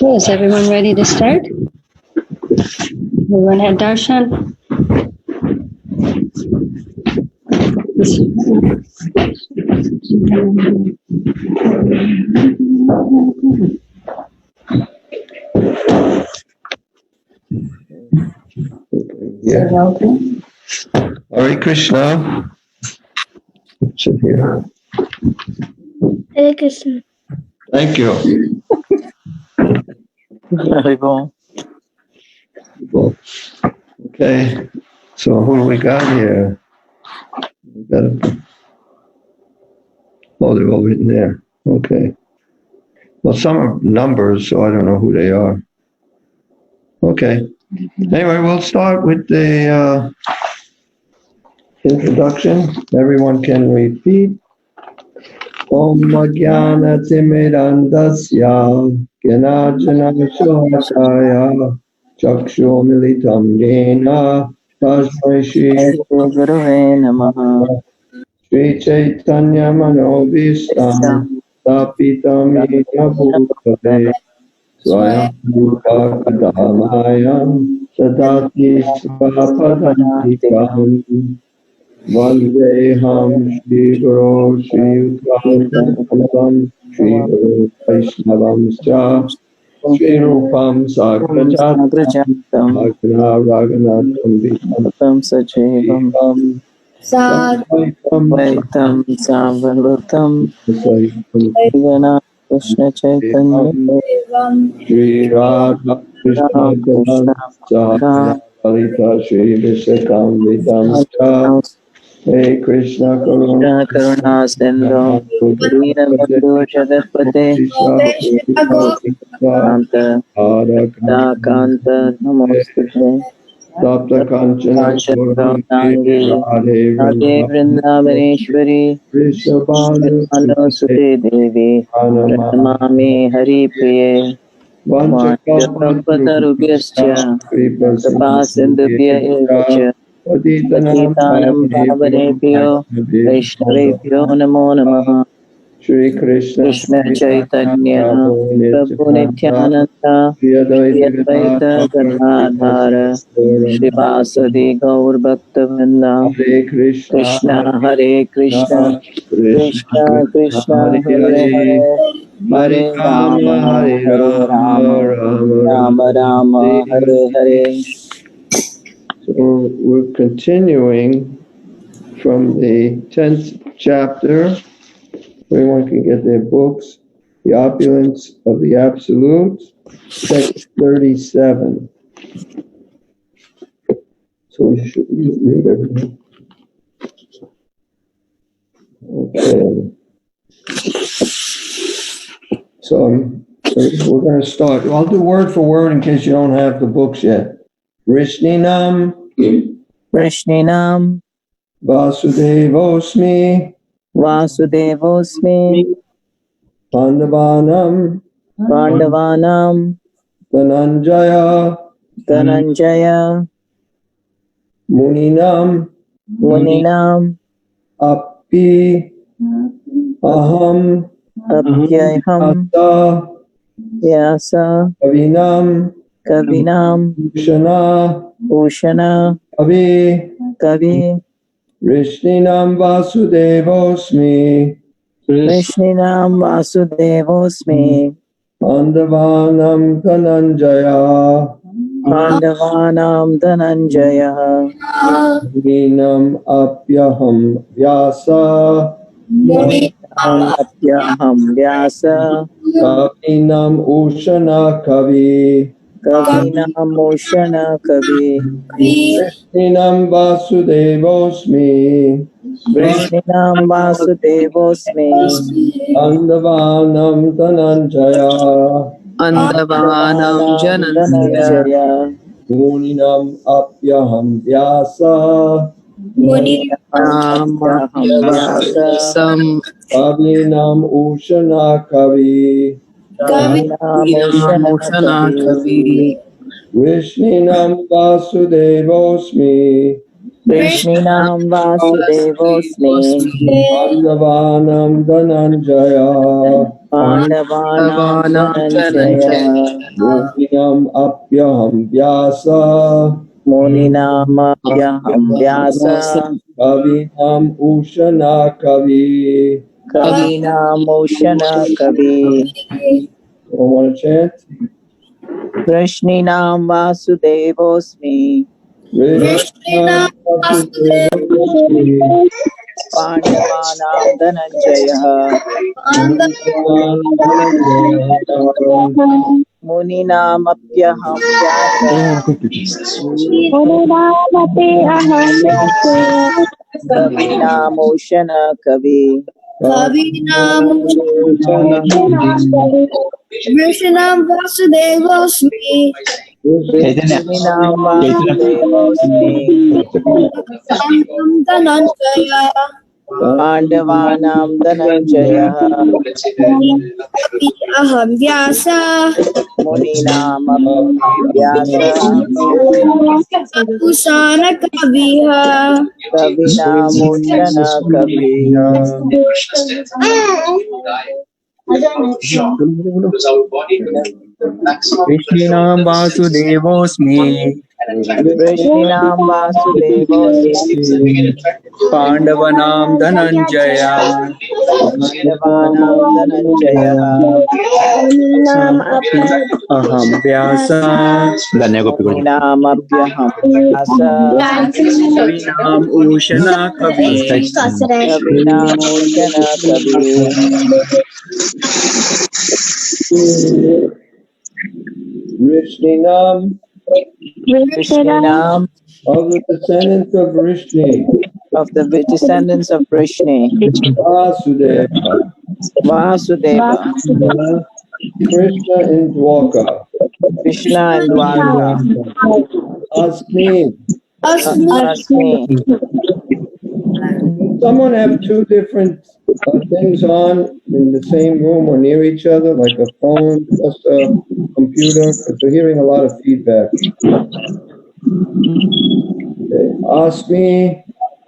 So, is everyone ready to start? Everyone had darshan? Yeah. Hare Krishna. Sit here. Hare Krishna. Thank you. Okay, so who do we got here? We got they're all written there. Okay. Well, some are numbers, so I don't know who they are. Okay. Anyway, we'll start with the introduction. Everyone can repeat. Om Jnana Timirandasya Gyanajana Shodakaya Chakshu Militam Jena Tasmai Shri Gurave Namaha. Shri Chaitanya Manobhistam Tapitam Yena Bhutale Swayam Rupa Kadamayam Sadati Svapadantikam Vandeham Shri Guru Shri Uttam Shri Guru Vaishnavam Cha Shri Rupam Sagrajatam Bhagna Raghunatham Vitam Sachivam Vaitam Savarvatam Gana Krishna Chaitanya Shri Radha Krishna Krishna Kalita Shri Vishakam Vidam Cha Hey Krishna Karuna Karuna Sindhu Dina Bandhu Jagapate Kanta Kanta Namaste Sapta Kanchana Radhe Vrindavaneshwari Vrindavan Sute Devi Pranamami Hari Priye Vanchakalpatarubhyascha Kripa Sindhubhya Evacha Patitanam Pavanebhyo Vaishnavebhyo Namo Namaha Shri Krishna Krishna Chaitanya Prabhu Nityananda Shri Advaita Gadadhara Shri Vasadi Gaur Bhaktavinda Hare Krishna Hare Krishna Krishna Krishna Hare Hare Hare Rama Hare Rama Rama Rama Hare Hare. So we're continuing from the 10th chapter. Everyone can get their books. The Opulence of the Absolute, text 37. So we should read everything. Okay. So we're going to start. I'll do word for word in case you don't have the books yet. Vrishninam Vasudevosmi Pandavanam Dhananjaya Dhananjaya Muninam Muninam Api Aham Apyaham Asa Vyasa Kavinam Kavinam Ushana Ushana Kavi Kavi Rishninam Vasudevosmi Krishninam Vasudevosmi Pandavanam Dhananjaya Pandavanam Dhananjaya Muninam Apyaham Vyasa Muninam Apyaham Vyasa Kavinam Ushana Kavi Kavinam Ushana Kavi Rishninam Vasudevosmi Krishninam Vasudevosmi Pandavanam Dhananjaya Andavanam Pandavanam Janandaya Dhananjaya Muninam Apyaham Vyasa Muninam Apyaham Vyasa Sam Kavinam Ushana Kavi Kavinam Ushana Namoshana Kavi Kavi Rishninam Vasudevosmi Krishninam Vasudevosmi Pandavanam Dhananjaya Pandavanam Andavanam Dhananjaya Muninam Apyaham Vyasa Muninam Apyaham Vyasa Kavinam Ushana Kavi. Kavinam Ushana Kavi Want to chant? Krishninam Vasudevosmi Rishna Vasudevasmi Pandavanam Dhananjaya Pandavanam Dhananjaya Muninam Apyaham Vyasa Kavinam Ushana Kavi Kavinam Ushana Kavi. Krishnam Vasudevosmi Krishninam Vasudevosmi Pandam Dhananjaya Pandavanam Dhananjaya Api Aham Vyasa Muninam Apyaham Vyasa Usana Kaviha Kavinam Ushana Kavi Krishnam Vasudevosmi Krishninam Vasudevosmi Pandavanam Dhananjaya Pandavanam Dhananjaya Aham Vyasa Muninam Apyaham Vyasa Kavinam Ushana Kavi Kavinam Ushana Kavi Rishninam Krishninam of the descendants of Rishni of the descendants of Vrishni Vasudeva Vasudeva Krishna in Dwaka Krishna and Dwarka Asmi. Asmi Someone have two different things on in the same room or near each other, like a phone plus a computer, because we're hearing a lot of feedback. Okay. Asmi,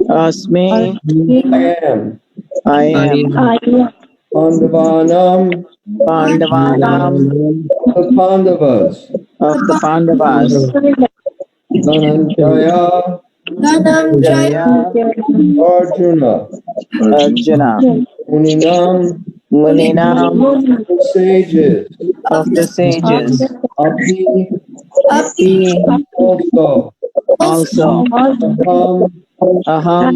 Asmi I am. I am Pandavanam, Pandavanam the Pandavas. of the Pandavas Dhananjaya, Jaya Arjuna, Arjuna Muninam, Muninam sages, of the sages Api, Api also, also Aham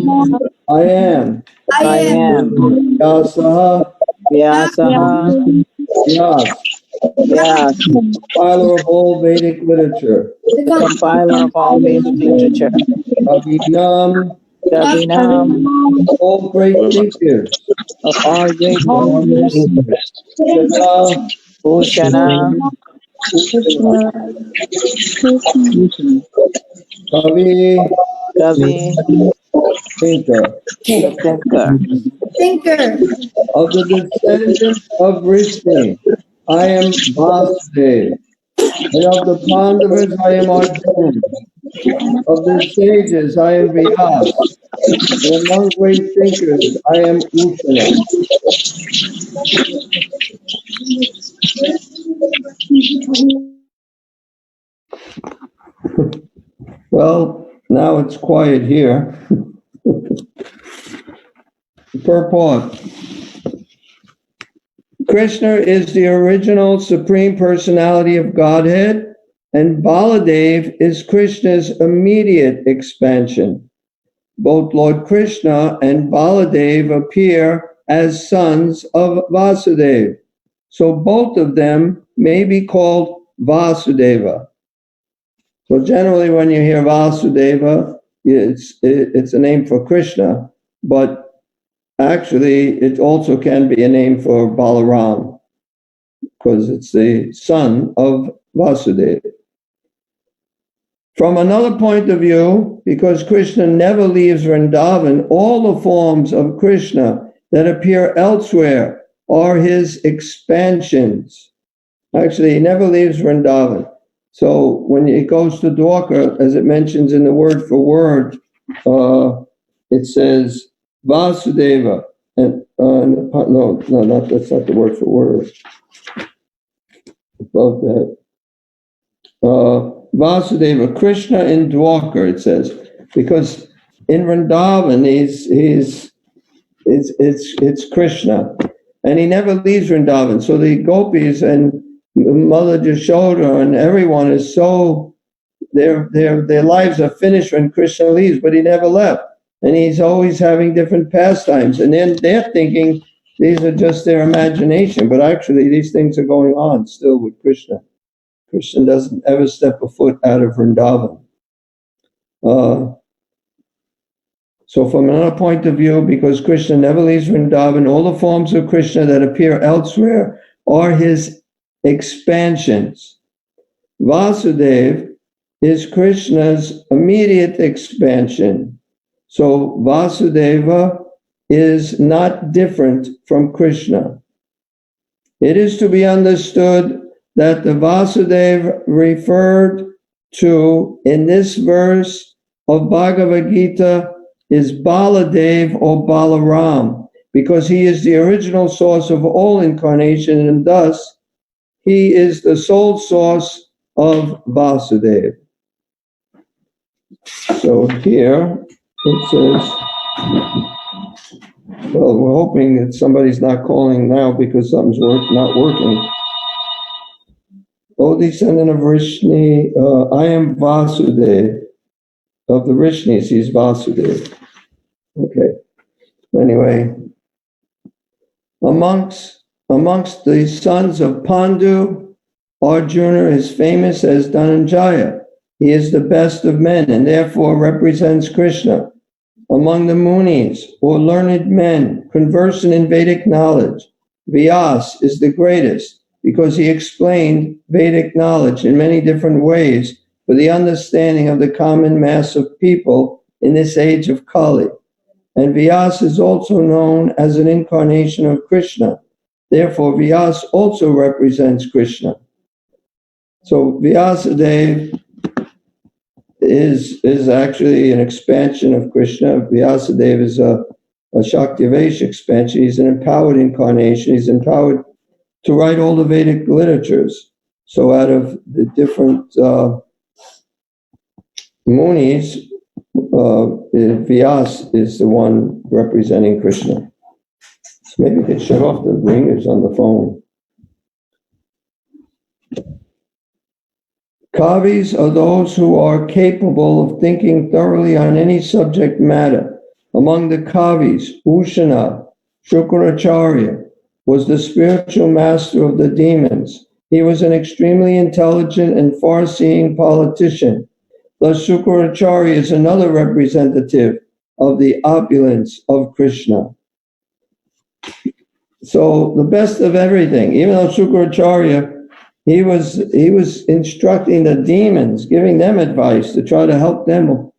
I am. I am Yasaha, Vyasaha Yas, Vyas compiler of all Vedic literature. the compiler of all Vedic literature Avinam, Kavinam all great thinkers. of all great thinkers Shana, Bhushana Kavi, Kavi thinker. the thinker Of the descendants of Rishni, I am Vasudev. And of the Pandavas I am Arjuna. Of the sages I am Vyas. And among great thinkers I am Ushana. Well, now it's quiet here. Purport. Krishna is the original Supreme Personality of Godhead, and Baladev is Krishna's immediate expansion. Both Lord Krishna and Baladev appear as sons of Vasudeva, so both of them may be called Vasudeva. So generally when you hear Vasudeva, it's a name for Krishna, but actually it also can be a name for Balaram, because it's the son of Vasudeva. From another point of view, because Krishna never leaves Vrindavan, all the forms of Krishna that appear elsewhere are his expansions. Actually, he never leaves Vrindavan. So when it goes to Dwarka, as it mentions in the word for word, it says Vasudeva. And that's not the word for word. Above that. Vasudeva, Krishna in Dwarka, it says, because in Vrindavan it's Krishna, and he never leaves Vrindavan. So the gopis and Mother Yashoda and everyone is so their lives are finished when Krishna leaves, but he never left, and he's always having different pastimes, and then they're thinking these are just their imagination, but actually these things are going on still with Krishna. Krishna doesn't ever step a foot out of Vrindavan. So from another point of view, because Krishna never leaves Vrindavan, all the forms of Krishna that appear elsewhere are his expansions. Vasudeva is Krishna's immediate expansion. So Vasudeva is not different from Krishna. It is to be understood that the Vasudeva referred to in this verse of Bhagavad Gita is Baladev or Balaram, because he is the original source of all incarnation, and thus he is the sole source of Vasudeva. So here it says, well, we're hoping that somebody's not calling now because something's not working. O descendant of Vrishni, I am Vasudeva. Of the Vrishnis, he's Vasudeva. Okay. Anyway, amongst the sons of Pandu, Arjuna is famous as Dhananjaya. He is the best of men and therefore represents Krishna. Among the Munis, or learned men, conversant in Vedic knowledge, Vyas is the greatest, because he explained Vedic knowledge in many different ways for the understanding of the common mass of people in this age of Kali. And Vyas is also known as an incarnation of Krishna. Therefore, Vyas also represents Krishna. So Vyasadeva is actually an expansion of Krishna. Vyasadeva is a Shaktivesh expansion. He's an empowered incarnation. He's empowered to write all the Vedic literatures. So out of the different Munis, Vyas is the one representing Krishna. So maybe we could shut off the ringers on the phone. Kavis are those who are capable of thinking thoroughly on any subject matter. Among the Kavis, Ushana, Shukracharya, was the spiritual master of the demons. He was an extremely intelligent and far-seeing politician. Thus, Shukracharya is another representative of the opulence of Krishna. So the best of everything, even though Shukracharya, he was instructing the demons, giving them advice to try to help them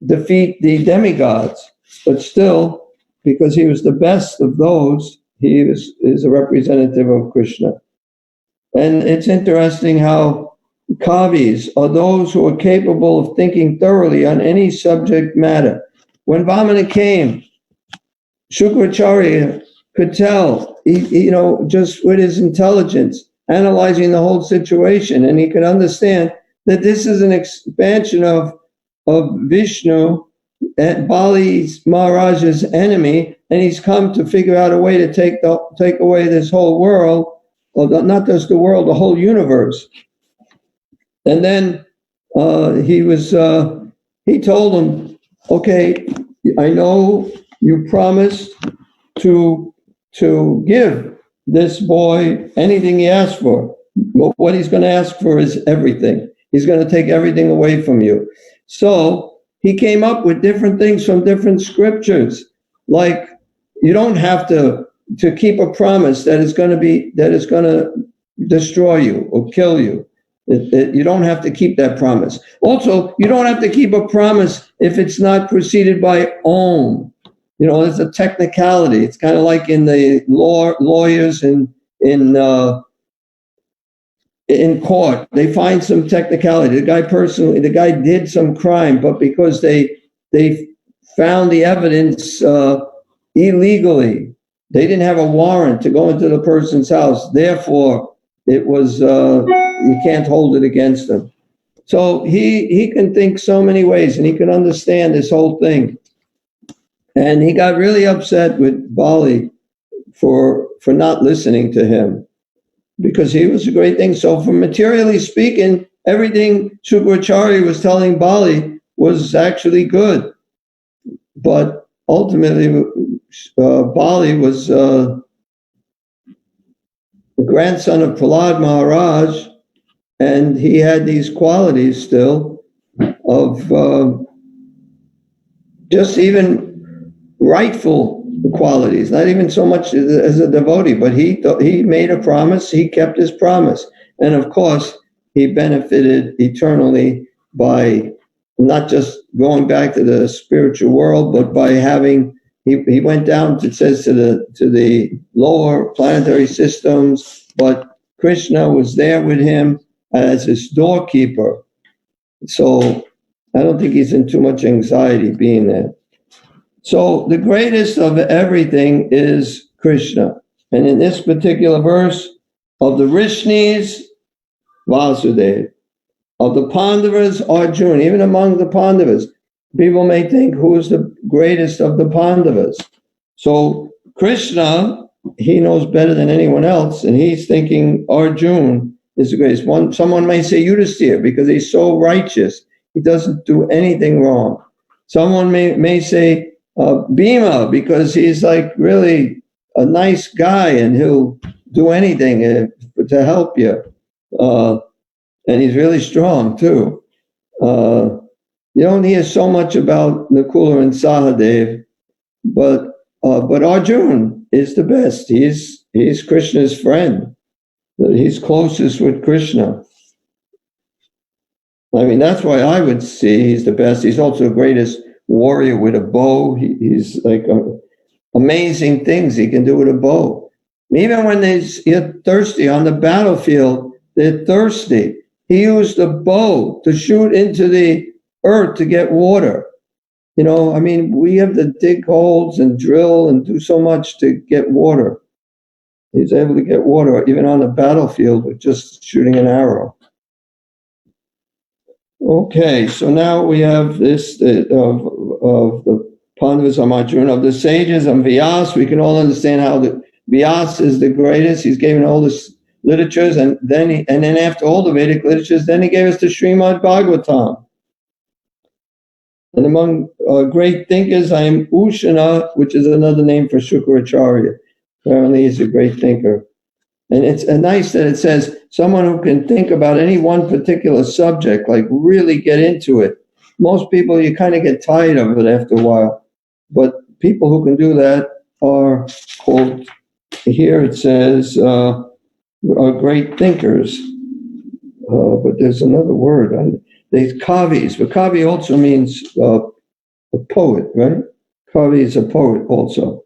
defeat the demigods. But still, because he was the best of those, he is a representative of Krishna. And it's interesting how Kavis are those who are capable of thinking thoroughly on any subject matter. When Vamana came, Shukracharya could tell, just with his intelligence, analyzing the whole situation, and he could understand that this is an expansion of Vishnu, Bali Maharaj's enemy, and he's come to figure out a way to take away this whole world, or not just the world, the whole universe. And then he told him, okay, I know you promised to give this boy anything he asks for. What he's going to ask for is everything. He's going to take everything away from you. So he came up with different things from different scriptures. Like, you don't have to keep a promise that is going to destroy you or kill you. You don't have to keep that promise. Also, you don't have to keep a promise if it's not preceded by Om. It's a technicality. It's kind of like in the lawyers in court. They find some technicality. The guy did some crime, but because they found the evidence illegally, they didn't have a warrant to go into the person's house. Therefore, it was you can't hold it against them. So he can think so many ways, and he can understand this whole thing. And he got really upset with Bali for not listening to him, because he was a great thing. So from materially speaking, everything Shukracharya was telling Bali was actually good. But ultimately, Bali was the grandson of Prahlad Maharaj, and he had these qualities still of just even rightful qualities, not even so much as a devotee, but he made a promise, he kept his promise. And of course, he benefited eternally by not just going back to the spiritual world, but by having, he went down, it says, to the lower planetary systems, but Krishna was there with him as his doorkeeper. So I don't think he's in too much anxiety being there. So the greatest of everything is Krishna. And in this particular verse, of the Rishnis, Vasudeva, of the Pandavas, Arjuna. Even among the Pandavas, people may think, who is the greatest of the Pandavas? So Krishna, he knows better than anyone else, and he's thinking Arjuna is the greatest. Someone may say Yudhisthira, because he's so righteous. He doesn't do anything wrong. Someone may say Bhima, because he's like really a nice guy and he'll do anything to help you. And he's really strong too. You don't hear so much about Nakula and Sahadev, but Arjuna is the best. He's Krishna's friend. He's closest with Krishna. I mean, that's why I would say he's the best. He's also the greatest warrior with a bow. He's like amazing things he can do with a bow. Even when they're thirsty on the battlefield, they're thirsty. He used a bow to shoot into the earth to get water. I mean, we have to dig holes and drill and do so much to get water. He's able to get water even on the battlefield with just shooting an arrow. Okay, so now we have this of the Pandavas, Arjuna, of the sages, and Vyas. We can all understand how the Vyas is the greatest. He's given all this literatures, and then after all the Vedic literatures, then he gave us the Srimad Bhagavatam. And among great thinkers, I am Ushana, which is another name for Shukracharya. Apparently, he's a great thinker. And it's nice that it says someone who can think about any one particular subject, like really get into it. Most people, you kind of get tired of it after a while. But people who can do that are called, here it says, are great thinkers. But there's another word. There's kavis. But kavi also means a poet, right? Kavi is a poet also.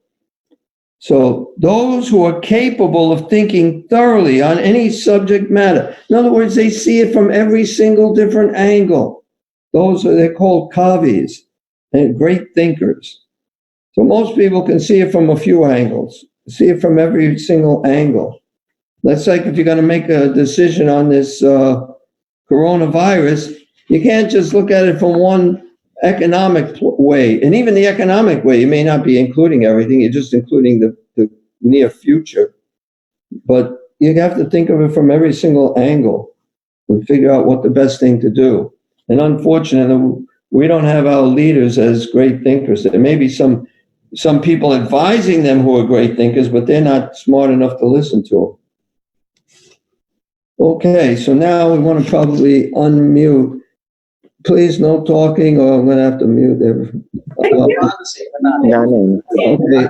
So those who are capable of thinking thoroughly on any subject matter, in other words, they see it from every single different angle. They're called kavis and great thinkers. So most people can see it from a few angles, see it from every single angle. That's like if you're going to make a decision on this coronavirus, you can't just look at it from one economic way. And even the economic way, you may not be including everything, you're just including the near future. But you have to think of it from every single angle and figure out what the best thing to do. And unfortunately, we don't have our leaders as great thinkers. There may be some people advising them who are great thinkers, but they're not smart enough to listen to them. Okay, so now we want to probably unmute. Please, no talking, or I'm going to have to mute everything. Okay,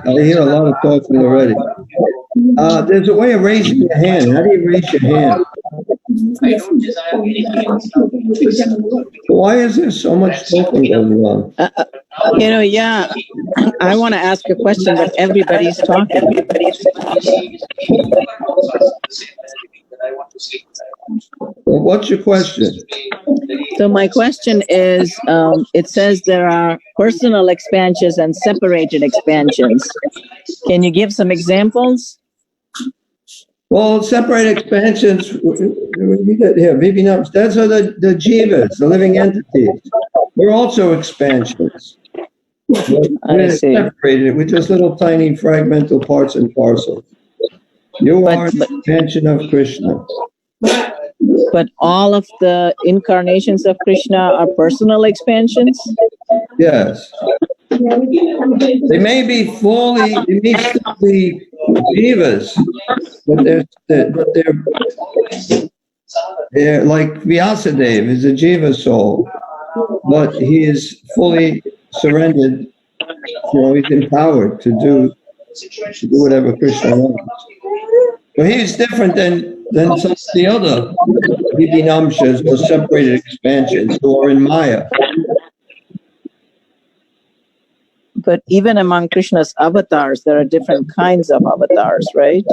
I hear a lot of talking already. There's a way of raising your hand. How do you raise your hand? Why is there so much talking going on? Yeah, I want to ask a question, but everybody's talking. Well, what's your question? So my question is, it says there are personal expansions and separated expansions. Can you give some examples? Well, separated expansions, we get here, Vibhinams, that's are the jivas, the living entities. We're also expansions. We're separated with just little tiny fragmental parts and parcels. You are an expansion of Krishna. But all of the incarnations of Krishna are personal expansions? Yes. They may be fully, they may still be jivas, but they're like Vyasadeva is a jiva soul, but he is fully surrendered. He's empowered to do whatever Krishna wants. So he's different than some of the other Vibhinamshas or separated expansions who are in Maya. But even among Krishna's avatars, there are different kinds of avatars, right?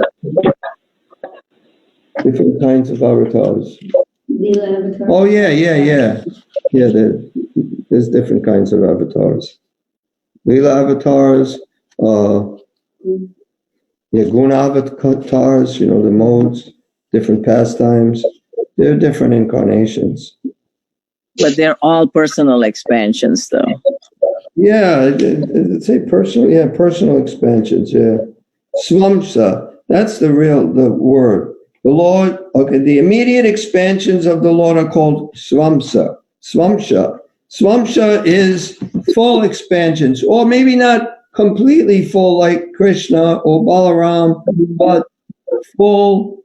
Different kinds of avatars. Oh, yeah. Yeah, there's different kinds of avatars. Leela avatars, guna avatars, the modes, different pastimes. They're different incarnations. But they're all personal expansions, though. Yeah, I'd say personal expansions, yeah. Swamsa, that's the word. The Lord, the immediate expansions of the Lord are called swamsa. Swamsha. Swamsha is full expansions, or maybe not completely full like Krishna or Balaram, but full,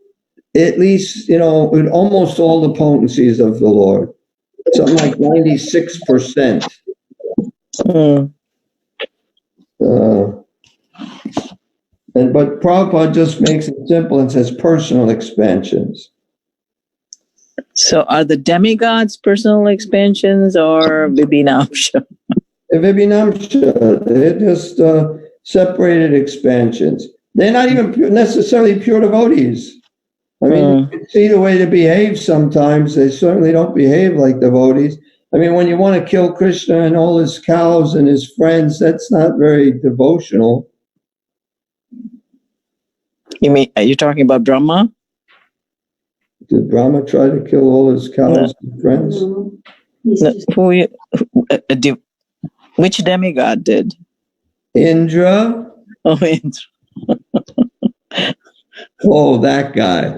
at least, with almost all the potencies of the Lord. Something like 96%. But Prabhupada just makes it simple and says personal expansions. So are the demigods personal expansions or Vibhinamsha? Vibhinamsha, they're just separated expansions. They're not even necessarily pure devotees. I mean, you can see the way they behave sometimes. They certainly don't behave like devotees. I mean, when you want to kill Krishna and all his cows and his friends, that's not very devotional. Are you talking about Brahma? Did Brahma try to kill all his cows and friends? No. Which demigod did? Indra. Oh, Indra. Oh, that guy.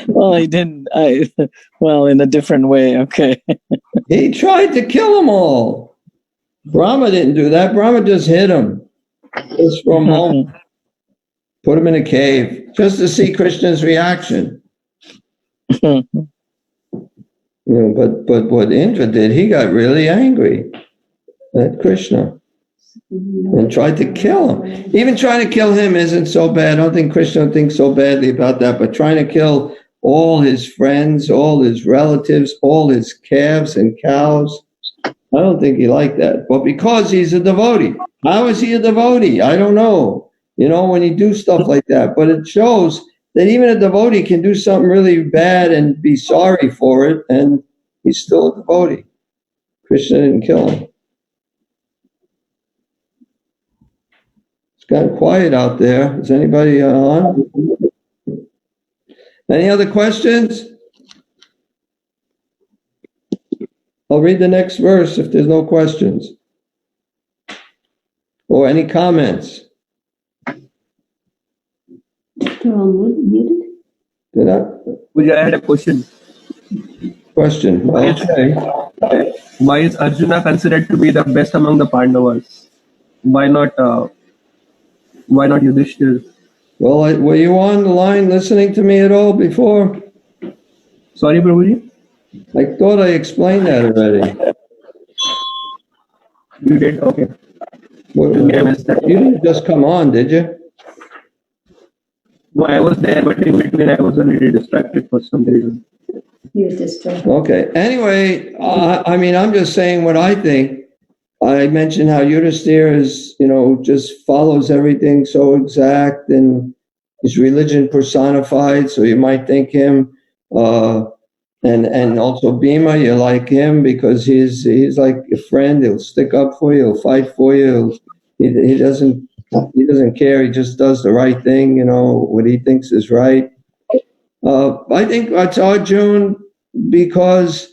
Well, he didn't. In a different way. Okay. He tried to kill them all. Brahma didn't do that. Brahma just hit him. Just for a moment. Put him in a cave just to see Krishna's reaction. But what Indra did, he got really angry at Krishna and tried to kill him. Even trying to kill him isn't so bad. I don't think Krishna thinks so badly about that, but trying to kill all his friends, all his relatives, all his calves and cows, I don't think he liked that. But because he's a devotee. How is he a devotee? I don't know. You know, when you do stuff like that. But it shows that even a devotee can do something really bad and be sorry for it, and he's still a devotee. Krishna didn't kill him. It's gotten quiet out there. Is anybody on? Any other questions? I'll read the next verse if there's no questions. Or any comments? Did I? I had a question. Question. Okay. Why is Arjuna considered to be the best among the Pandavas? Why not Yudhishthira? Well, were you on the line listening to me at all before? Sorry, Prabhuji? I thought I explained that already. You did? Okay. You didn't just come on, did you? No, I was there, but in between I was a little distracted for some reason. Okay. Anyway, I mean, I'm just saying what I think. I mentioned how Yudhishthira is, just follows everything so exact, and his religion personified. So you might think him, and also Bhima, you like him because he's like a friend. He'll stick up for you. He'll fight for you. He doesn't care. He just does the right thing. What he thinks is right. I think it's Arjuna because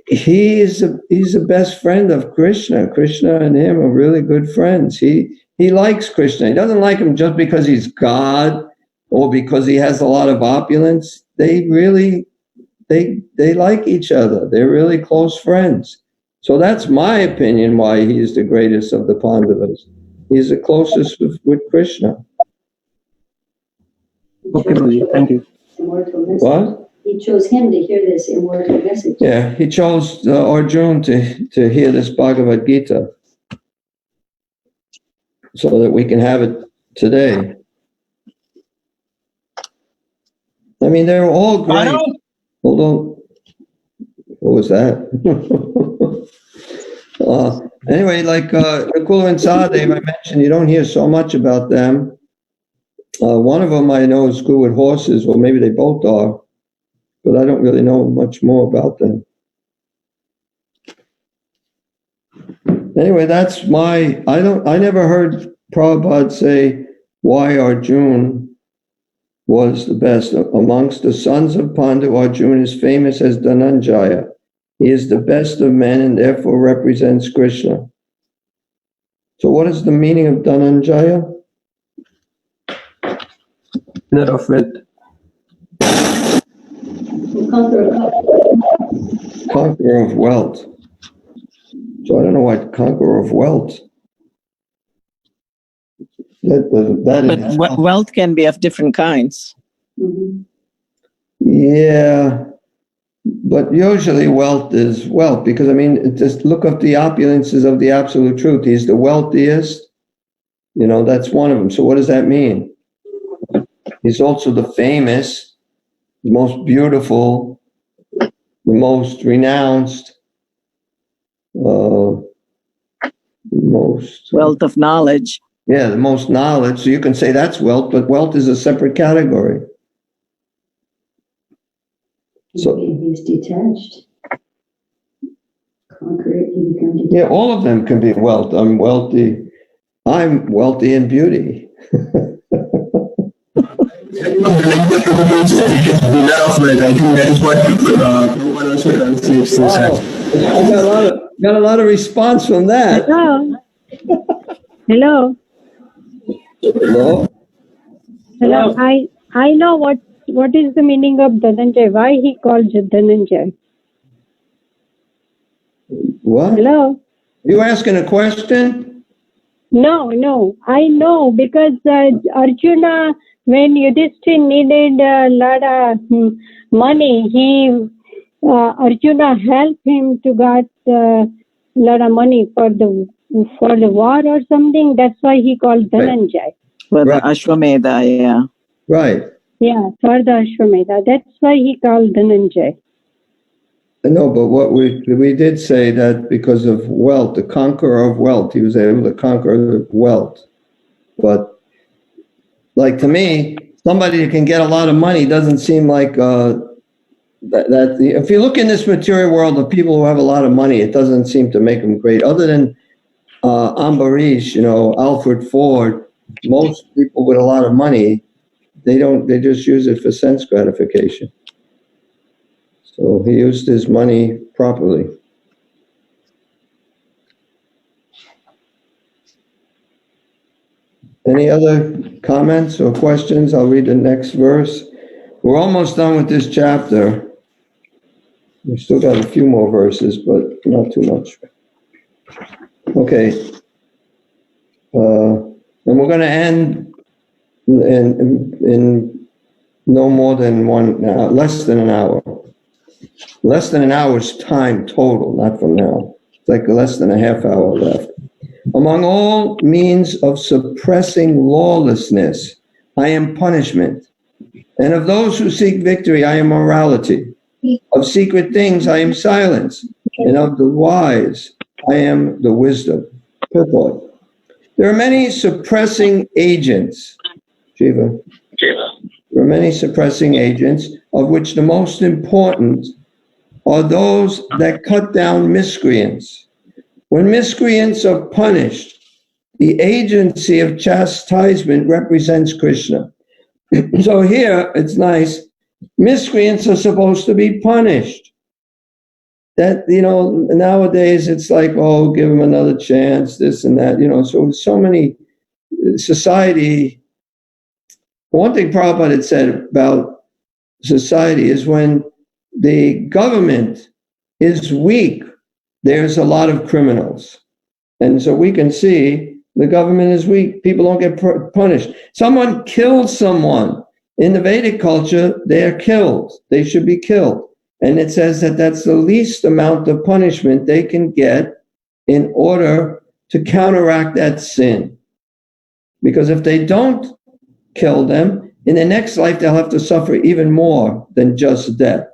he's the best friend of Krishna. Krishna and him are really good friends. He likes Krishna. He doesn't like him just because he's God or because he has a lot of opulence. They like each other. They're really close friends. So that's my opinion why he's the greatest of the Pandavas. He's the closest with Krishna. Okay, Prabhuji. Thank you. What? He chose him to hear this immortal message. Yeah, he chose Arjuna to hear this Bhagavad Gita so that we can have it today. I mean, they're all great. Hold on. What was that? Anyway, like Nakula and Sahadev, I mentioned, you don't hear so much about them. One of them I know is good with horses, or maybe they both are, but I don't really know much more about them. Anyway, that's I never heard Prabhupada say why Arjuna was the best. Amongst the sons of Pandu, Arjuna is famous as Dhananjaya. He is the best of men and therefore represents Krishna. So what is the meaning of Dhananjaya? Winner of wealth. Conqueror of wealth. So I don't know what conqueror of wealth. But wealth can be of different kinds. Yeah, but usually wealth is wealth because, I mean, just look up the opulences of the Absolute Truth. He's the wealthiest. That's one of them. So what does that mean? He's also the famous, the most beautiful, the most renounced, most wealth of knowledge. Yeah, the most knowledge. So you can say that's wealth, but wealth is a separate category. So he's detached. Conquer it, you become detached. Yeah, all of them can be wealth. I'm wealthy. I'm wealthy in beauty. I got a lot of response from that. Hello. Hello? Hello. I know what is the meaning of Dhananjay. Why he called Dhananjay? What? Hello. You asking a question? No. I know because Arjuna, when Yudhishthira needed a lot of money, Arjuna helped him to get a lot of money for the war or something. That's why he called Dhananjay. For the Ashwamedha, yeah. Right. Yeah, for the Ashwamedha. That's why he called Dhananjay. No, but what we did say that because of wealth, the conqueror of wealth, he was able to conquer wealth. But like to me, somebody that can get a lot of money doesn't seem like that. If you look in this material world of people who have a lot of money, it doesn't seem to make them great. Other than Ambarish, Alfred Ford, most people with a lot of money, they just use it for sense gratification. So he used his money properly. Any other comments or questions? I'll read the next verse. We're almost done with this chapter. We've still got a few more verses, but not too much. Okay. And we're going to end in no more than less than an hour. Less than an hour's time total, not from now. It's like less than a half hour left. Among all means of suppressing lawlessness, I am punishment. And of those who seek victory, I am morality. Of secret things, I am silence. And of the wise, I am the wisdom. Purport. There are many suppressing agents. Shiva. There are many suppressing agents, of which the most important are those that cut down miscreants. When miscreants are punished, the agency of chastisement represents Krishna. So here, it's nice. Miscreants are supposed to be punished. That, nowadays it's like, oh, give them another chance, this and that, so many society. One thing Prabhupada had said about society is when the government is weak, there's a lot of criminals. And so we can see the government is weak. People don't get punished. Someone kills someone. In the Vedic culture, they are killed. They should be killed. And it says that that's the least amount of punishment they can get in order to counteract that sin. Because if they don't kill them, in the next life, they'll have to suffer even more than just death.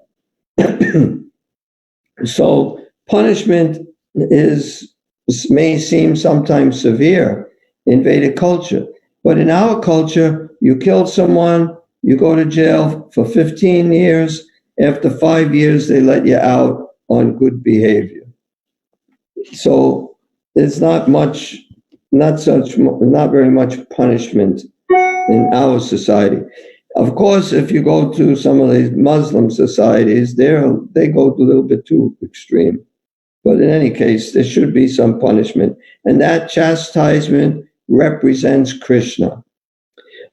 So punishment may seem sometimes severe in Vedic culture, but in our culture, you kill someone, you go to jail for 15 years. After 5 years, they let you out on good behavior. So there's not very much punishment in our society. Of course, if you go to some of these Muslim societies, they go a little bit too extreme. But in any case, there should be some punishment. And that chastisement represents Krishna.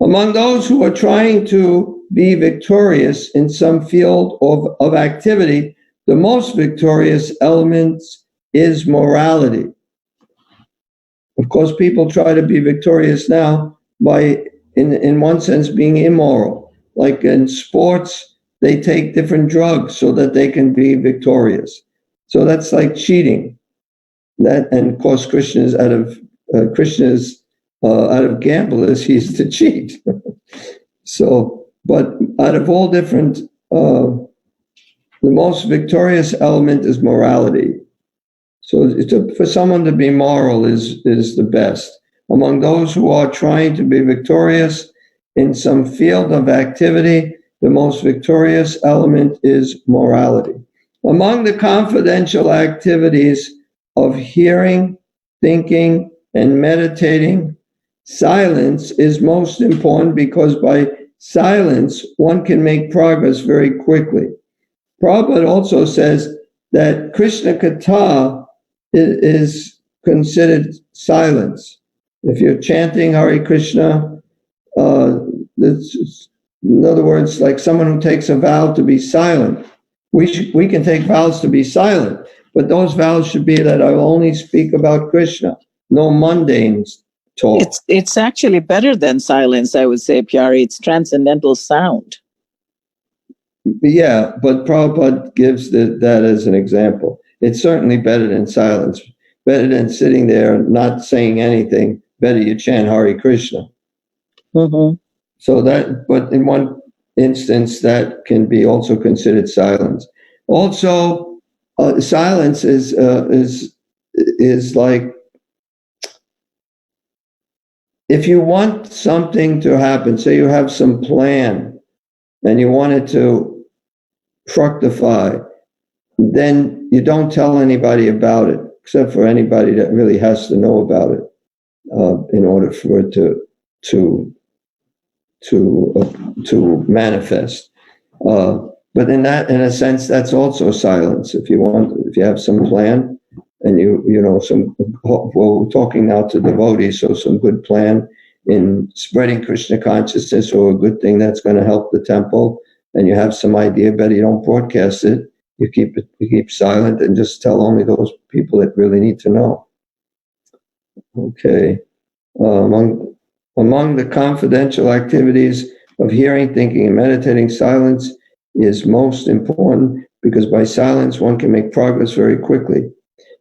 Among those who are trying to be victorious in some field of activity, the most victorious element is morality. Of course, people try to be victorious now by, in one sense, being immoral. Like in sports, they take different drugs so that they can be victorious. So that's like cheating. And of course, Krishna's out of gamblers, he's to cheat. So, but out of all different, the most victorious element is morality. So for someone to be moral is the best. Among those who are trying to be victorious in some field of activity, the most victorious element is morality. Among the confidential activities of hearing, thinking, and meditating, silence is most important because by silence, one can make progress very quickly. Prabhupada also says that Krishna Katha is considered silence. If you're chanting Hare Krishna, in other words, like someone who takes a vow to be silent. We can take vows to be silent, but those vows should be that I will only speak about Krishna, no mundane talk. It's actually better than silence, I would say, Pyari. It's transcendental sound. Yeah, but Prabhupada gives that as an example. It's certainly better than silence, better than sitting there not saying anything. Better you chant Hare Krishna. Mm-hmm. So but in one instance, that can be also considered silence. Also, silence is like, if you want something to happen, say you have some plan and you want it to fructify, then you don't tell anybody about it, except for anybody that really has to know about it in order for it to manifest. But in a sense, that's also silence. If you have some plan, and we're talking now to devotees, so some good plan in spreading Krishna consciousness, or a good thing that's going to help the temple, and you have some idea, but you don't broadcast it. You keep silent and just tell only those people that really need to know. Okay. Among the confidential activities of hearing, thinking, and meditating, silence is most important, because by silence one can make progress very quickly.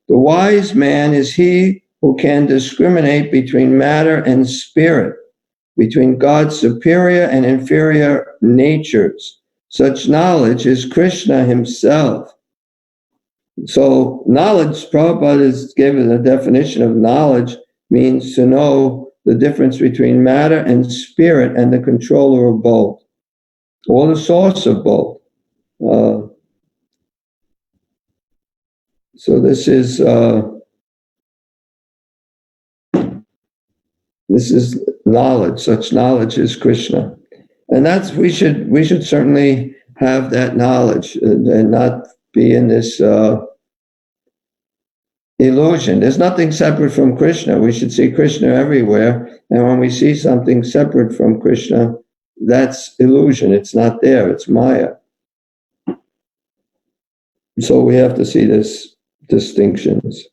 The wise man is he who can discriminate between matter and spirit, between God's superior and inferior natures. Such knowledge is Krishna himself. So knowledge, Prabhupada has given a definition of knowledge, means to know the difference between matter and spirit and the controller of both, or the source of both. So this is knowledge. Such knowledge is Krishna, and that's we should certainly have that knowledge and not be in this illusion. There's nothing separate from Krishna. We should see Krishna everywhere, and when we see something separate from Krishna, that's illusion. It's not there. It's Maya. So we have to see this distinctions.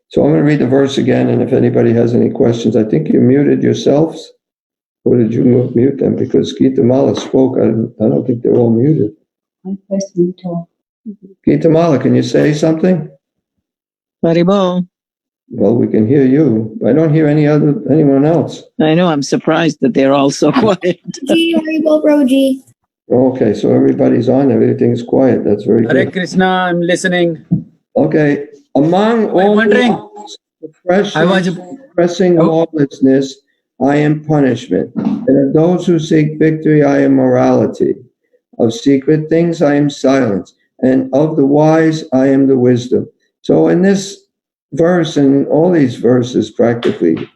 So I'm going to read the verse again, and if anybody has any questions, I think you muted yourselves, or did you mute them? Because Gita Mala spoke. I don't think they're all muted. Gita Mala, can you say something? Haribol. Well, we can hear you. I don't hear anyone else. I know. I'm surprised that they're all so quiet. Ji, Haribol, Prabhuji. Okay, so everybody's on. Everything's quiet. That's very Hare good. Krishna, I'm listening. Okay, among all suppressing lawlessness, I am punishment. And of those who seek victory, I am morality. Of secret things, I am silence. And of the wise, I am the wisdom. So in this verse, and all these verses practically,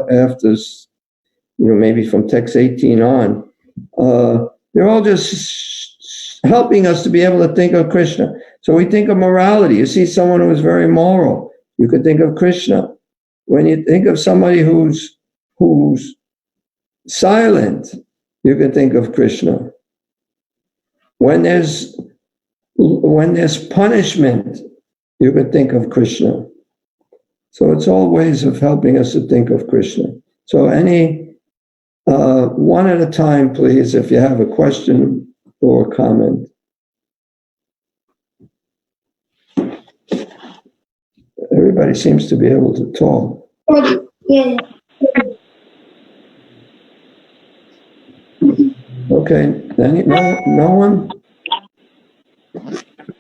after, maybe from text 18 on, they're all just helping us to be able to think of Krishna. So we think of morality. You see someone who is very moral, you could think of Krishna. When you think of somebody who's silent, you can think of Krishna. When there's punishment, you could think of Krishna. So it's all ways of helping us to think of Krishna. So one at a time, please, if you have a question or a comment. Everybody seems to be able to talk. Yeah. Okay, no one?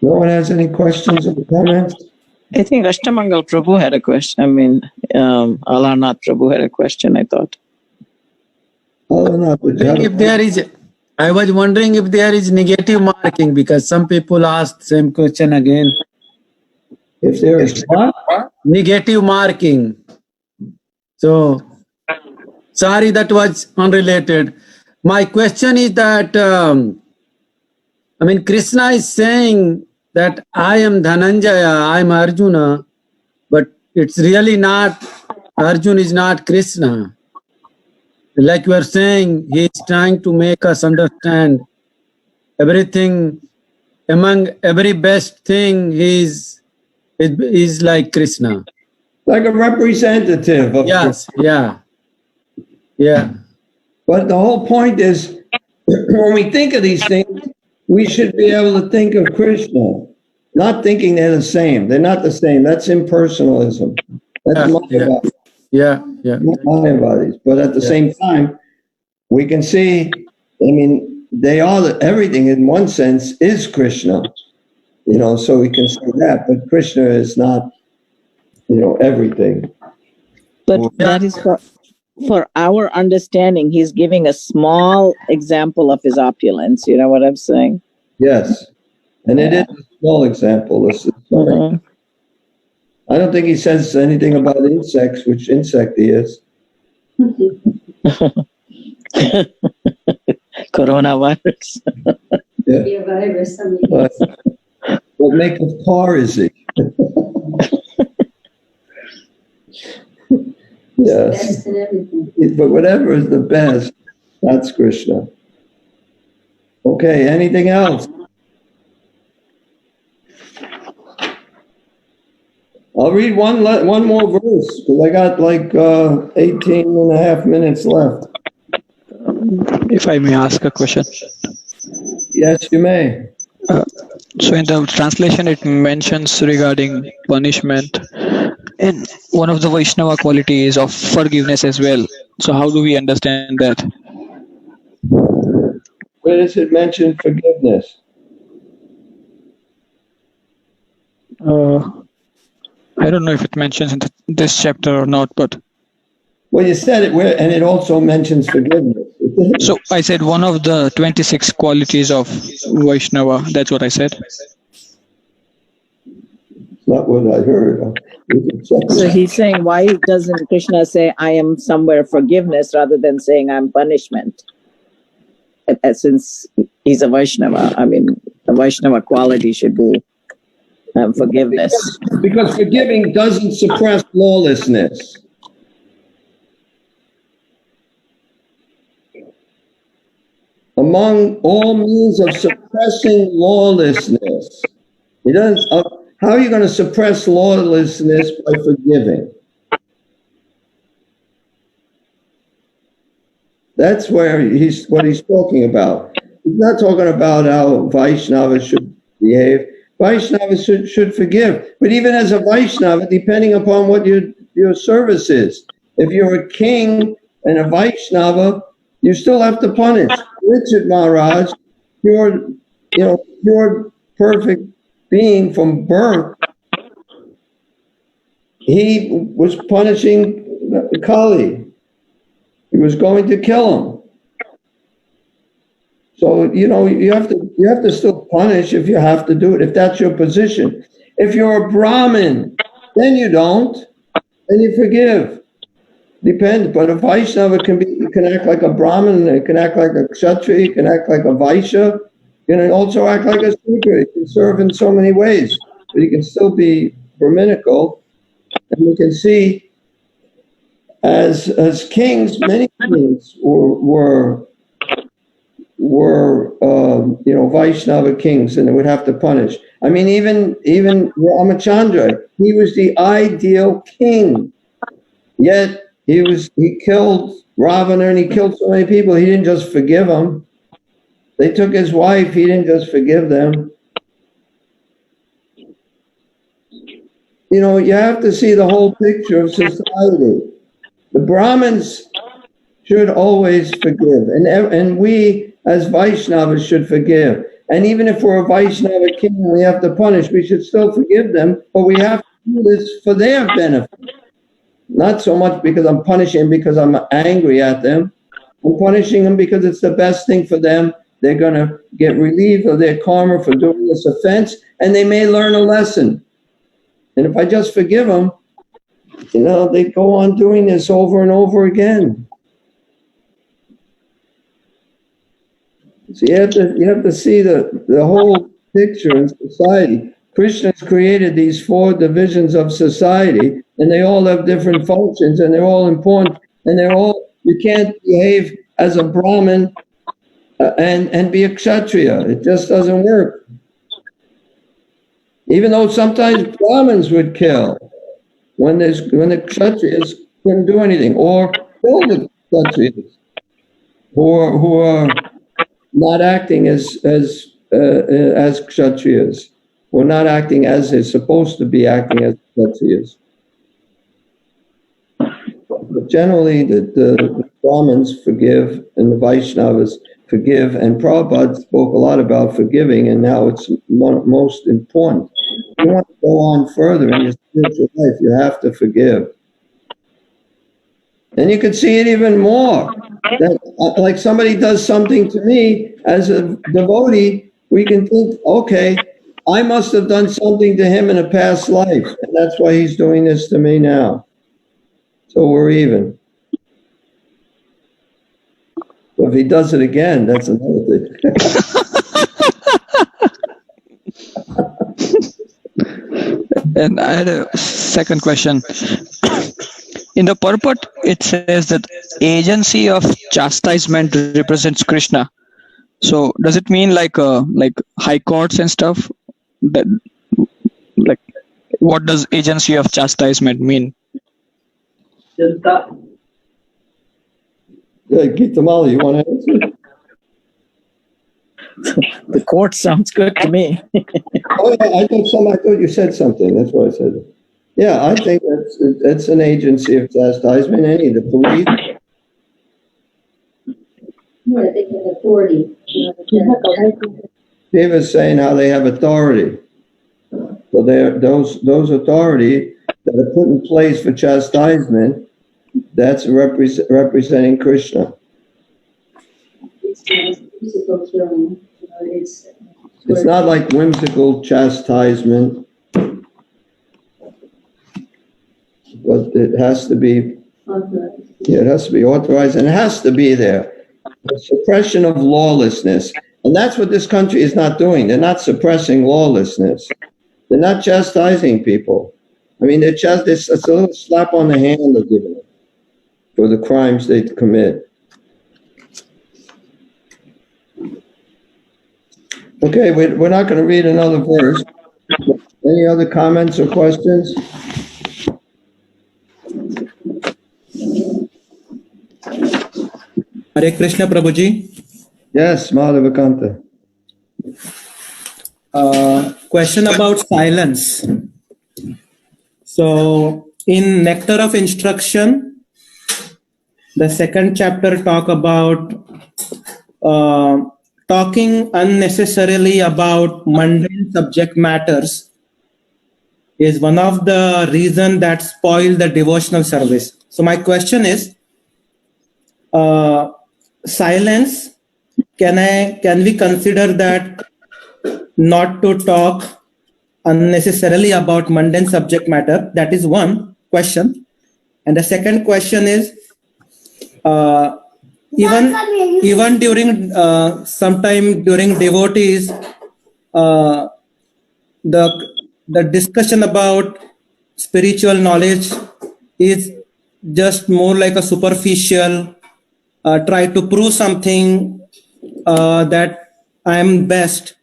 No one has any questions or comments? I think Ashtamangal Prabhu had a question. Alarnath Prabhu had a question, I thought. I was wondering if there is negative marking, because some people asked same question again. If there is what? Negative marking. So, sorry, that was unrelated. My question is that, Krishna is saying that I am Dhananjaya, I am Arjuna, but it's really not, Arjuna is not Krishna. Like you are saying, he is trying to make us understand everything, among every best thing is like Krishna. Like a representative of Yes, Krishna. yeah. But the whole point is, when we think of these things, we should be able to think of Krishna, not thinking they're the same. They're not the same. That's impersonalism. That's Mayavadi. Yeah. Not Mayavadis. But at the same time, we can see, they are everything in one sense is Krishna. So we can say that. But Krishna is not, everything. But that is for our understanding. He's giving a small example of his opulence. You know what I'm saying? Yes. And it is a small example. Mhm. I don't think he says anything about insects, which insect he is. Coronavirus. Yeah. Be a virus. But what make of car is he? Yes. Best in everything. But whatever is the best, that's Krishna. Okay, anything else? I'll read one more verse because I got like 18 and a half minutes left. If I may ask a question. Yes, you may. So in the translation, it mentions regarding punishment. And one of the Vaishnava qualities of forgiveness as well. So how do we understand that? Where does it mention forgiveness? I don't know if it mentions in this chapter or not, but Well, you said it where, and it also mentions forgiveness. so I said one of the 26 qualities of Vaishnava. That's what I said. Not what I heard. You can check So it. he's saying, why doesn't Krishna say, I am somewhere forgiveness, rather than saying I'm punishment? Since he's a Vaishnava, I mean, the Vaishnava quality should be forgiveness. Because forgiving doesn't suppress lawlessness. Among all means of suppressing lawlessness, he doesn't. How are you going to suppress lawlessness by forgiving? That's where what he's talking about. He's not talking about how Vaishnavas should behave. Vaishnavas should forgive. But even as a Vaishnava, depending upon what your service is, if you're a king and a Vaishnava, you still have to punish. Richard Maharaj, pure perfect being from birth, he was punishing Kali. He was going to kill him. So, you have to still punish if you have to do it, if that's your position. If you're a Brahmin, then you don't, then you forgive. Depends, but a Vaishnava can act like a Brahmin, it can act like a Kshatriya, it can act like a Vaishya, it can also act like a Sudra. It can serve in so many ways, but he can still be Brahminical. And we can see as kings, many kings were Vaishnava kings, and they would have to punish. I mean, even Ramachandra, he was the ideal king, yet he killed Ravana and he killed so many people. He didn't just forgive them. They took his wife. He didn't just forgive them. You have to see the whole picture of society. The Brahmins should always forgive, and we as Vaishnavas should forgive. And even if we're a Vaishnava king and we have to punish, we should still forgive them, but we have to do this for their benefit. Not so much because I'm punishing because I'm angry at them. I'm punishing them because it's the best thing for them. They're going to get relieved of their karma for doing this offense, and they may learn a lesson. And if I just forgive them, they go on doing this over and over again. So you have to see the whole picture in society. Krishna's created these 4 divisions of society, and they all have different functions, and they're all important, and you can't behave as a Brahmin and be a Kshatriya. It just doesn't work. Even though sometimes Brahmins would kill when the Kshatriyas couldn't do anything, or kill the Kshatriyas who are not acting as Kshatriyas, or not acting as they're supposed to be acting as Kshatriyas. But generally, the Brahmins forgive, and the Vaishnavas. forgive. And Prabhupada spoke a lot about forgiving, and now it's most important. If you want to go on further in your spiritual life, you have to forgive. And you can see it even more. That, like somebody does something to me as a devotee, we can think, okay, I must have done something to him in a past life, and that's why he's doing this to me now. So we're even. If he does it again, that's another thing. And I had a second question. In the purport, it says that agency of chastisement represents Krishna. So does it mean like high courts and stuff? That, like, what does agency of chastisement mean? Yeah, Gita Mali, you want to answer? The court sounds good to me. Oh, yeah, I thought you said something. That's what I said. Yeah, I think that's an agency of chastisement. Any the police. I think an authority. Shiva's saying how they have authority. So they're those authority that are put in place for chastisement. That's representing Krishna. It's not like whimsical chastisement, but it has to be. Yeah, it has to be authorized, and it has to be there. The suppression of lawlessness, and that's what this country is not doing. They're not suppressing lawlessness. They're not chastising people. I mean, it's a little slap on the hand they're giving them for the crimes they commit. Okay, we're not going to read another verse. Any other comments or questions? Hare Krishna, Prabhuji. Yes, Madhavakanta. Question about silence. So, in Nectar of Instruction, the second chapter talk about talking unnecessarily about mundane subject matters is one of the reasons that spoil the devotional service. So my question is, silence, can we consider that not to talk unnecessarily about mundane subject matter? That is one question. And the second question is, even during sometime during devotees, the discussion about spiritual knowledge is just more like a superficial, try to prove something that I am best.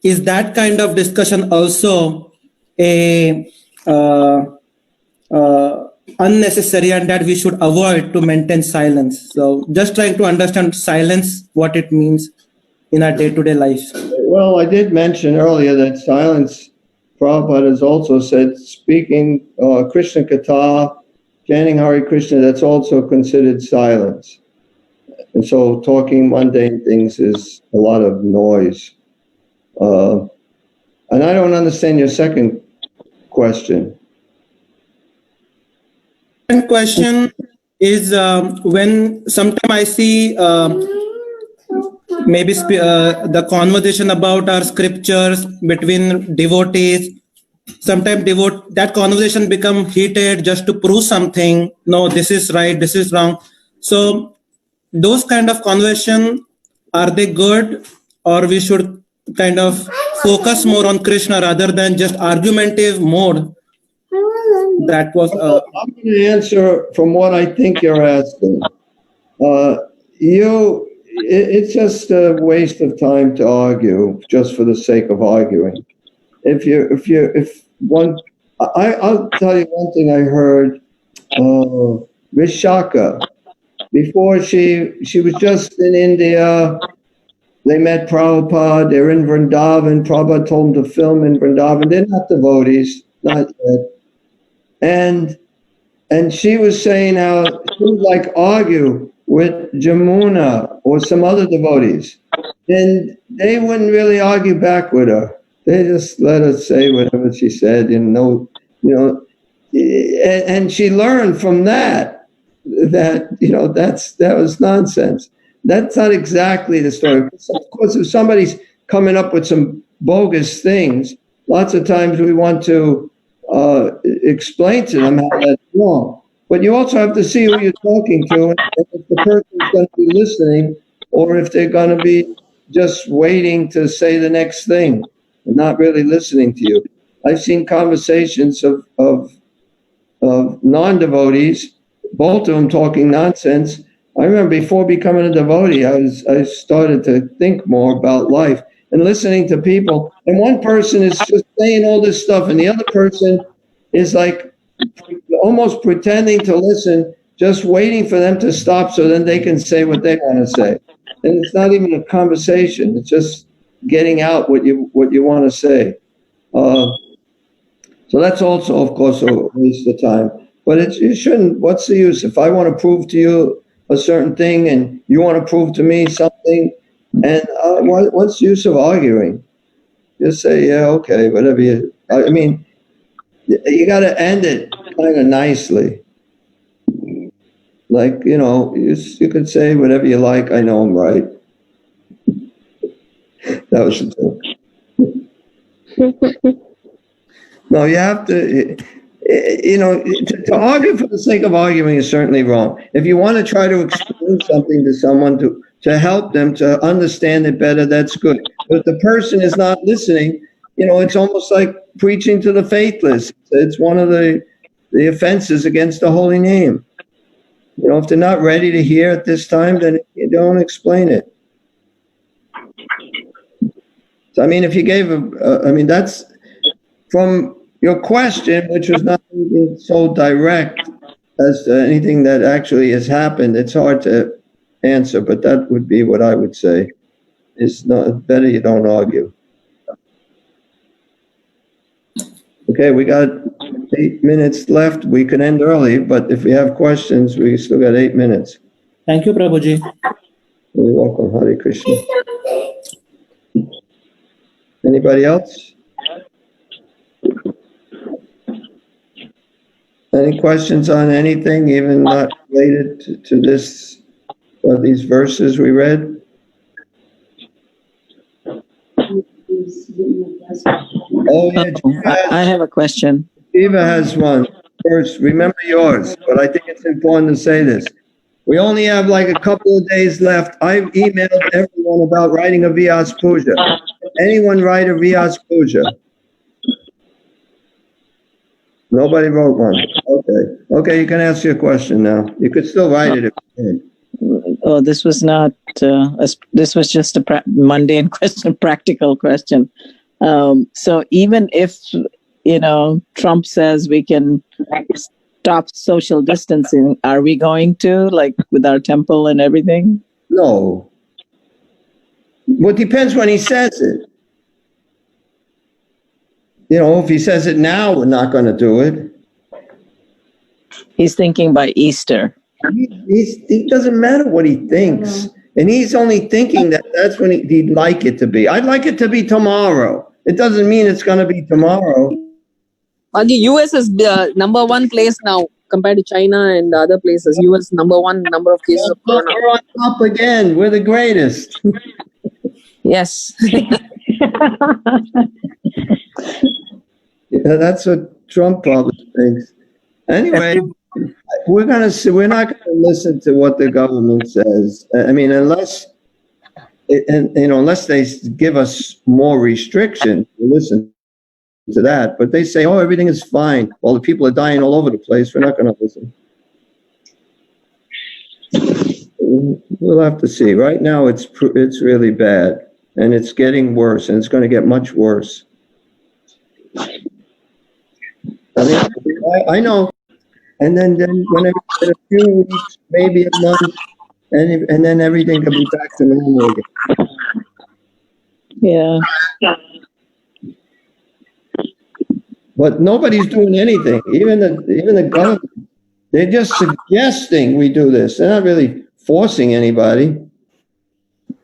Is that kind of discussion also a unnecessary, and that we should avoid to maintain silence? So just trying to understand silence, what it means in our day-to-day life. Well, I did mention earlier that silence, Prabhupada has also said, speaking Krishna Katha, chanting Hare Krishna, that's also considered silence. And so talking mundane things is a lot of noise. And I don't understand your second question. Second question is, when sometimes I see maybe the conversation about our scriptures between devotees, sometimes that conversation become heated just to prove something. No, this is right, this is wrong. So those kind of conversation, are they good, or we should kind of focus more on Krishna rather than just argumentative mode? That was I'm going to answer from what I think you're asking. It's just a waste of time to argue just for the sake of arguing. I'll tell you one thing I heard. Vishaka, before she was just in India, they met Prabhupada. They're in Vrindavan. Prabhupada told them to film in Vrindavan. They're not devotees, not yet. And she was saying how she would like argue with Jamuna or some other devotees, and they wouldn't really argue back with her. They just let her say whatever she said, and she learned from that that was nonsense. That's not exactly the story. Of course, if somebody's coming up with some bogus things, lots of times we want to explain to them how that's wrong. But you also have to see who you're talking to, and if the person's going to be listening, or if they're going to be just waiting to say the next thing and not really listening to you. I've seen conversations of non-devotees, both of them talking nonsense. I remember before becoming a devotee, I started to think more about life and listening to people. And one person is just saying all this stuff, and the other person is like almost pretending to listen, just waiting for them to stop so then they can say what they want to say. And it's not even a conversation; it's just getting out what you want to say. So that's also, of course, a waste of time. But you shouldn't. What's the use? If I want to prove to you a certain thing and you want to prove to me something, and what's the use of arguing? Just say, yeah, okay, whatever you. I mean, you got to end it kind of nicely. Like, you could say whatever you like. I know I'm right. That was the joke. No, you have to, to argue for the sake of arguing is certainly wrong. If you want to try to explain something to someone to help them to understand it better, that's good. But if the person is not listening, it's almost like preaching to the faithless. It's one of the offenses against the holy name. If they're not ready to hear at this time, then you don't explain it. So, I mean, if you gave that's from your question, which was not anything so direct as to anything that actually has happened. It's hard to answer, but that would be what I would say. It's not better you don't argue. Okay, we got 8 minutes left. We could end early, but if we have questions, we still got 8 minutes. Thank you, Prabhuji. You're welcome. Hare Krishna. Anybody else? Any questions on anything, even not related to this or these verses we read? Oh, yeah, I have a question. Eva has one. First, remember yours, but I think it's important to say this. We only have like a couple of days left. I've emailed everyone about writing a Vyas Puja. Anyone write a Vyas Puja? Nobody wrote one. Okay, you can ask your question now. You could still write it if you can. Oh, this was not, this was just a mundane question, practical question. So even if, Trump says we can stop social distancing, are we going to, like with our temple and everything? No. Well, it depends when he says it. If he says it now, we're not going to do it. He's thinking by Easter. It doesn't matter what he thinks. And he's only thinking that's when he'd like it to be. I'd like it to be tomorrow. It doesn't mean it's going to be tomorrow. The US is the number one place now compared to China and other places. US number one number of cases of corona. We're on top again. We're the greatest. Yes. Yeah, that's what Trump probably thinks. Anyway, we're not going to listen to what the government says. I mean, unless they give us more restrictions, we listen to that. But they say, everything is fine. Well, the people are dying all over the place. We're not going to listen. We'll have to see. Right now, it's really bad, and it's getting worse, and it's going to get much worse. I know. And then whenever in a few weeks, maybe a month, and then everything can be back to normal again. Yeah. But nobody's doing anything. Even the government, they're just suggesting we do this. They're not really forcing anybody.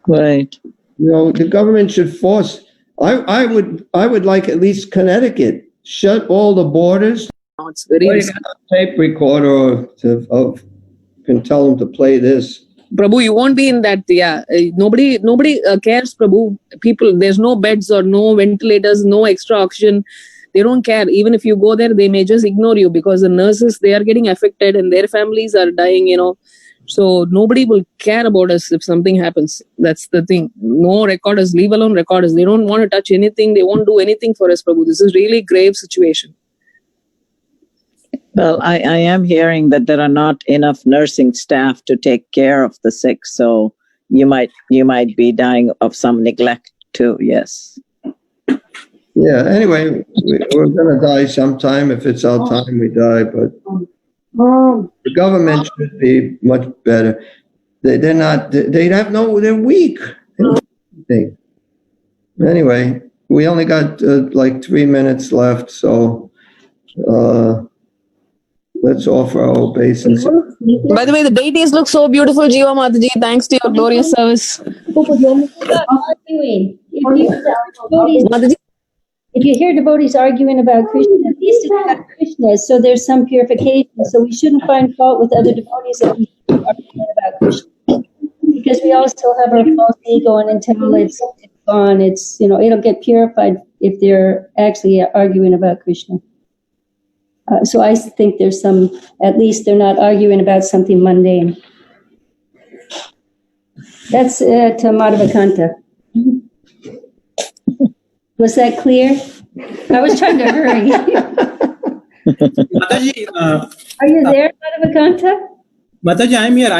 Right. The government should force. I would like at least Connecticut shut all the borders. No, it's very Well, you got a tape recorder can tell them to play this. Prabhu, you won't be in that. Yeah, nobody cares, Prabhu. People, there's no beds or no ventilators, no extra oxygen. They don't care. Even if you go there, they may just ignore you because the nurses, they are getting affected and their families are dying, So nobody will care about us if something happens. That's the thing. No recorders, leave alone recorders. They don't want to touch anything. They won't do anything for us, Prabhu. This is really grave situation. Well, I am hearing that there are not enough nursing staff to take care of the sick. So you might be dying of some neglect too. Yes. Yeah, anyway, we're going to die sometime. If it's our time, we die. But the government should be much better. They're not, they're weak. Anyway, we only got like 3 minutes left. So let's offer our obeisance. By the way, the deities look so beautiful, Jiva Mataji. Thanks to your glorious service. If you hear devotees arguing about Krishna, at least it's about Krishna, so there's some purification. So we shouldn't find fault with other devotees that we arguing about Krishna, because we also have our false ego, and until it's gone, it'll get purified if they're actually arguing about Krishna. So I think there's at least they're not arguing about something mundane. That's to Madhavakanta. Was that clear? I was trying to hurry. Mataji, Are you there, Madhavakanta? Mataji, I'm here.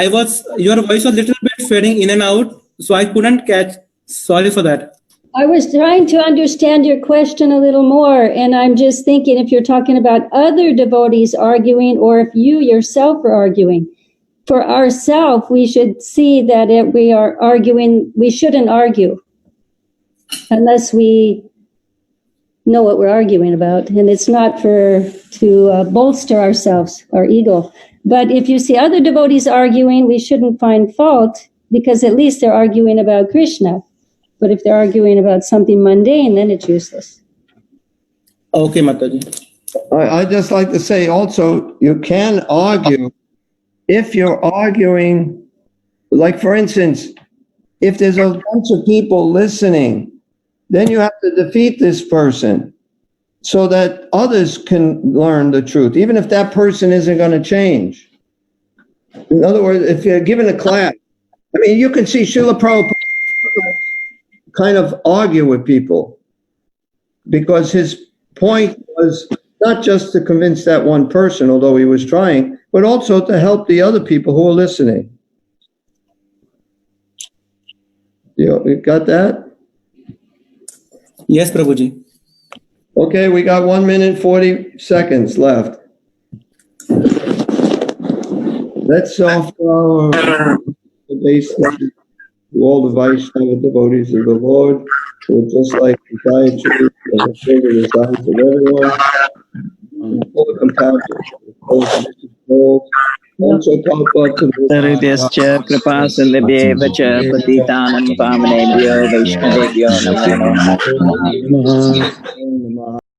Your voice was a little bit fading in and out, so I couldn't catch. Sorry for that. I was trying to understand your question a little more, and I'm just thinking if you're talking about other devotees arguing or if you yourself are arguing. For ourselves, we should see that if we are arguing, we shouldn't argue unless we know what we're arguing about. And it's not to bolster ourselves, our ego. But if you see other devotees arguing, we shouldn't find fault because at least they're arguing about Krishna. But if they're arguing about something mundane, then it's useless. Okay, Mataji. I'd just like to say also, you can argue if you're arguing, like for instance, if there's a bunch of people listening, then you have to defeat this person so that others can learn the truth, even if that person isn't going to change. In other words, if you're given a class, you can see Srila Prabhupada kind of argue with people because his point was not just to convince that one person, although he was trying, but also to help the other people who are listening. You got that? Yes, Prabhuji. Okay, we got 1 minute, 40 seconds left. Let's offer our obeisance to all the Vaishnava devotees of the Lord, who are just like the Gayatri and the figure designs of everyone, full of compassion, full of gold. Also talk about to the Sarudhyascha kripasindhubhyeva cha patitanam pavanebhyo vaishnavebhyo namo namaha.